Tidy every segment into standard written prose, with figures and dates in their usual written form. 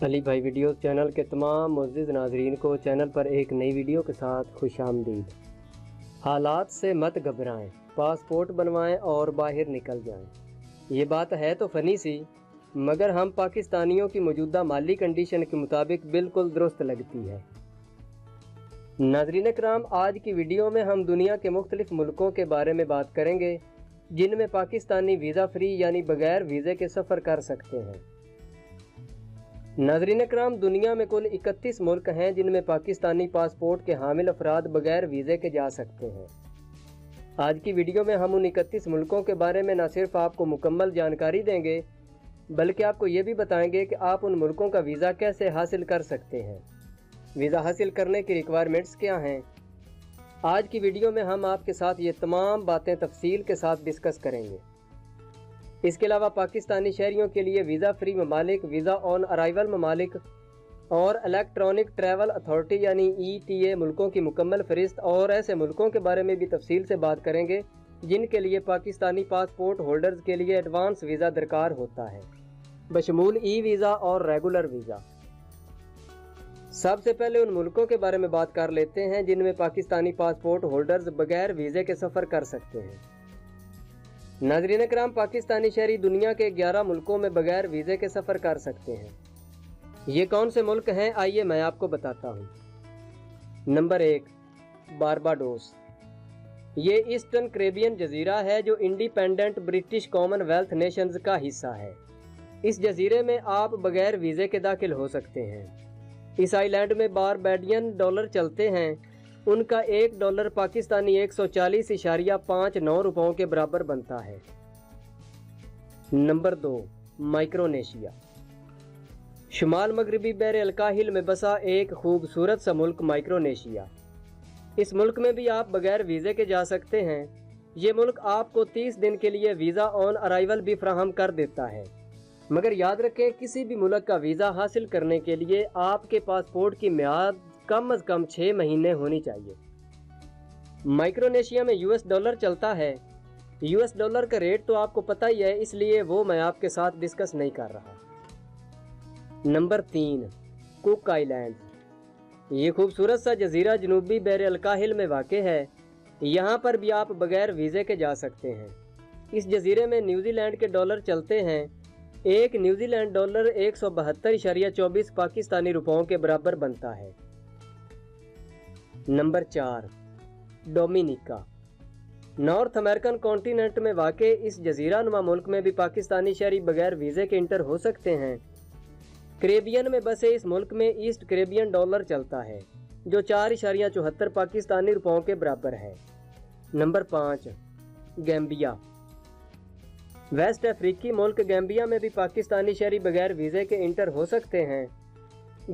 علی بھائی videos channel کے تمام معزز ناظرین کو چینل پر ایک نئی ویڈیو کے ساتھ خوش آمدید۔ حالات سے مت گھبرائیں، پاسپورٹ بنوائیں اور باہر نکل جائیں۔ یہ بات ہے تو فنی سی، مگر ہم پاکستانیوں کی موجودہ مالی کنڈیشن کے مطابق بالکل درست لگتی ہے۔ ناظرین کرام، آج کی ویڈیو میں ہم دنیا کے مختلف ملکوں کے بارے میں بات کریں گے جن میں پاکستانی ویزا فری یعنی بغیر ویزے کے سفر کر سکتے ہیں۔ ناظرین کرام، دنیا میں کل 31 ملک ہیں جن میں پاکستانی پاسپورٹ کے حامل افراد بغیر ویزے کے جا سکتے ہیں۔ آج کی ویڈیو میں ہم ان 31 ملکوں کے بارے میں نہ صرف آپ کو مکمل جانکاری دیں گے بلکہ آپ کو یہ بھی بتائیں گے کہ آپ ان ملکوں کا ویزا کیسے حاصل کر سکتے ہیں، ویزا حاصل کرنے کی ریکوائرمنٹس کیا ہیں۔ آج کی ویڈیو میں ہم آپ کے ساتھ یہ تمام باتیں تفصیل کے ساتھ ڈسکس کریں گے۔ اس کے علاوہ پاکستانی شہریوں کے لیے ویزا فری ممالک، ویزا آن ارائیول ممالک اور الیکٹرانک ٹریول اتھارٹی یعنی ETA ملکوں کی مکمل فہرست اور ایسے ملکوں کے بارے میں بھی تفصیل سے بات کریں گے جن کے لیے پاکستانی پاسپورٹ ہولڈرز کے لیے ایڈوانس ویزا درکار ہوتا ہے، بشمول ویزا اور ریگولر ویزا۔ سب سے پہلے ان ملکوں کے بارے میں بات کر لیتے ہیں جن میں پاکستانی پاسپورٹ ہولڈرز بغیر ویزے کے سفر کر سکتے ہیں۔ ناظرین کرام، پاکستانی شہری دنیا کے 11 ملکوں میں بغیر ویزے کے سفر کر سکتے ہیں۔ یہ کون سے ملک ہیں، آئیے میں آپ کو بتاتا ہوں۔ Number 1، Barbados. یہ ایسٹرن کریبین جزیرہ ہے جو independent British common wealth nations کا حصہ ہے۔ اس جزیرے میں آپ بغیر ویزے کے داخل ہو سکتے ہیں۔ اس آئی لینڈ میں باربیڈین ڈالر چلتے ہیں۔ ان کا $1 پاکستانی 140.59 روپوں کے برابر بنتا ہے۔ نمبر 2، مائکرونیشیا۔ شمال مغربی بحر الکاہل میں بسا ایک خوبصورت سا ملک مائکرونیشیا۔ اس ملک میں بھی آپ بغیر ویزے کے جا سکتے ہیں۔ یہ ملک آپ کو 30 دن کے لیے ویزا آن ارائیول بھی فراہم کر دیتا ہے، مگر یاد رکھیں کسی بھی ملک کا ویزا حاصل کرنے کے لیے آپ کے پاسپورٹ کی میعاد کم از کم 6 مہینے ہونی چاہیے۔ مائکرونیشیا میں $، چلتا ہے۔ $، کا ریٹ تو آپ کو پتہ ہی ہے، اس لیے وہ میں آپ کے ساتھ ڈسکس نہیں کر رہا۔ نمبر 3، کوک آئی لینڈز۔ یہ خوبصورت سا جزیرہ جنوبی بحر الکاہل میں واقع ہے۔ یہاں پر بھی آپ بغیر ویزے کے جا سکتے ہیں۔ اس جزیرے میں نیوزی لینڈ کے ڈالر چلتے ہیں۔ ایک نیوزی لینڈ ڈالر 172.24 پاکستانی روپوں کے برابر بنتا ہے۔ Number 4، Dominica. North American continent میں واقع اس جزیرہ نما ملک میں بھی پاکستانی شہری بغیر ویزے کے انٹر ہو سکتے ہیں۔ کریبین میں بسے اس ملک میں ایسٹ کریبین ڈالر چلتا ہے جو 4.74 پاکستانی روپوں کے برابر ہے۔ Number 5، Gambia. ویسٹ افریقی ملک گیمبیا میں بھی پاکستانی شہری بغیر ویزے کے انٹر ہو سکتے ہیں۔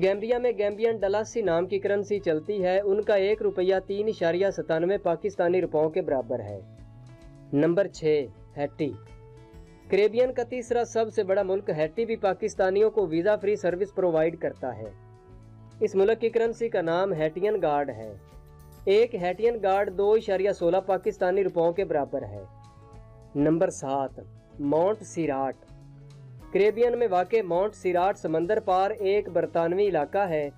گیمبیا میں گیمبین ڈلاسی نام کی کرنسی چلتی ہے۔ ان کا $1 3.97 پاکستانی روپوں کے برابر ہے۔ Number 6، Haiti. کریبین کا تیسرا سب سے بڑا ملک ہیٹی بھی پاکستانیوں کو ویزا فری سروس پرووائیڈ کرتا ہے۔ اس ملک کی کرنسی کا نام ہیٹین گارڈ ہے۔ ایک ہیٹین گارڈ 2.16 پاکستانی روپوں کے برابر ہے۔ Number 7، mount سیراٹ۔ کریبین میں واقع مونٹ سیراٹ سمندر پار ایک برطانوی علاقہ ہے۔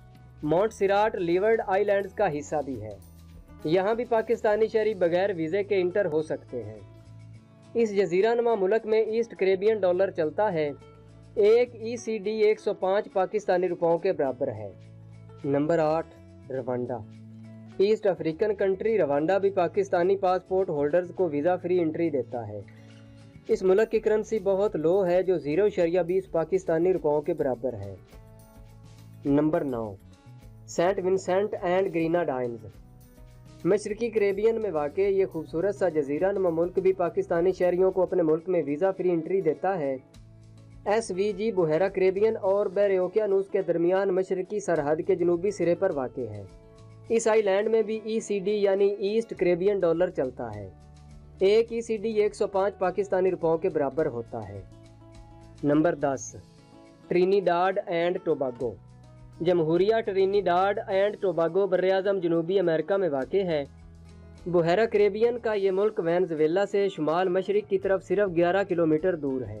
مونٹ سیراٹ لیورڈ آئی لینڈز کا حصہ بھی ہے۔ یہاں بھی پاکستانی شہری بغیر ویزے کے انٹر ہو سکتے ہیں۔ اس جزیرہ نما ملک میں ایسٹ کریبین ڈالر چلتا ہے۔ ایک ECD 105 پاکستانی روپوں کے برابر ہے۔ Number 8، Rwanda. East African country Rwanda بھی پاکستانی پاسپورٹ ہولڈرز کو ویزا فری انٹری دیتا ہے۔ اس ملک کی کرنسی بہت لو ہے جو 0.20 پاکستانی روپوں کے برابر ہے۔ Number 9، Saint Vincent and Grenadines. مشرقی کریبین میں واقع یہ خوبصورت سا جزیرہ نما ملک بھی پاکستانی شہریوں کو اپنے ملک میں ویزا فری انٹری دیتا ہے۔ SVG بحیرہ کریبین اور بحر اوقیانوس کے درمیان مشرقی سرحد کے جنوبی سرے پر واقع ہے۔ اس آئی لینڈ میں بھی ECD یعنی ایسٹ کریبین ڈالر چلتا ہے۔ ایک ECD 105 پاکستانی روپوں کے برابر ہوتا ہے۔ Number 10، Trinidad and Tobago. جمہوریہ ٹرینیڈاڈ اینڈ ٹوباگو براعظم جنوبی امریکہ میں واقع ہے۔ بحیرہ کریبین کا یہ ملک وینزویلا سے شمال مشرق کی طرف صرف 11 کلومیٹر دور ہے۔